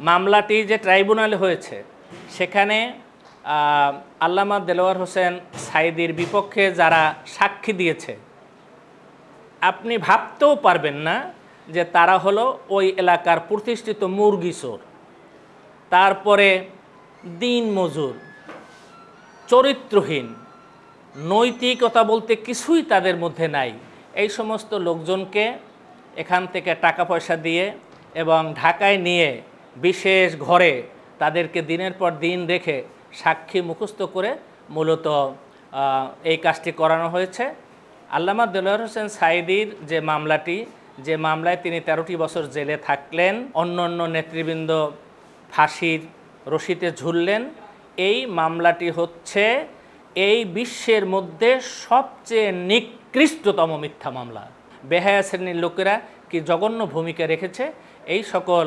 মামলাটি যে ট্রাইব্যুনালে হয়েছে সেখানে আল্লামা দেলোয়ার হোসেন সাঈদীর বিপক্ষে যারা সাক্ষী দিয়েছে আপনি ভাবতেও পারবেন না যে তারা হলো ওই এলাকার প্রতিষ্ঠিত মুরগি চোর, তারপরে দিনমজুর, চরিত্রহীন, নৈতিকতা বলতে কিছুই তাদের মধ্যে নাই। এই সমস্ত লোকজনকে এখান থেকে টাকা পয়সা দিয়ে এবং ঢাকায় নিয়ে বিশেষ ঘরে তাদেরকে দিনের পর দিন রেখে সাক্ষী মুখস্থ করে মূলত এই কাজটি করানো হয়েছে। আল্লামা দেলোয়ার হোসেন সাঈদীর যে মামলাটি, যে মামলায় তিনি 13টি বছর জেলে থাকলেন, অন্য অন্য নেতৃবৃন্দ ফাঁসির রশিতে ঝুললেন, এই মামলাটি হচ্ছে এই বিশ্বের মধ্যে সবচেয়ে নিকৃষ্টতম মিথ্যা মামলা। বেহায়া শ্রেণীর লোকেরা কি জঘন্য ভূমিকা রেখেছে, এই সকল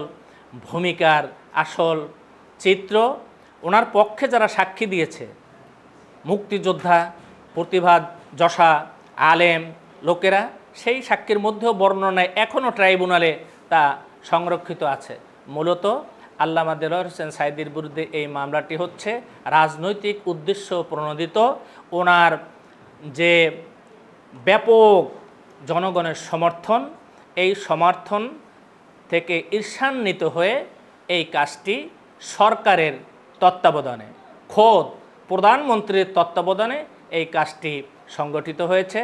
ভূমিকার আসল চিত্র ওনার পক্ষে যারা সাক্ষী দিয়েছে, মুক্তিযোদ্ধা, প্রতিবাদ যশা, আলেম লোকেরা, সেই সাক্ষীর মধ্যেও বর্ণনায় এখনও ট্রাইব্যুনালে তা সংরক্ষিত আছে। মূলত আল্লামা দেলোয়ার হোসেন সাঈদীর বিরুদ্ধে এই মামলাটি হচ্ছে রাজনৈতিক উদ্দেশ্য প্রণোদিত। ওনার যে ব্যাপক জনগণের সমর্থন, এই সমর্থন থেকে ঈর্ষান্বিত হয়ে এই কাজটি সরকারের তত্ত্বাবধানে, খোদ প্রধানমন্ত্রীর তত্ত্বাবধানে এই কাজটি সংগঠিত হয়েছে।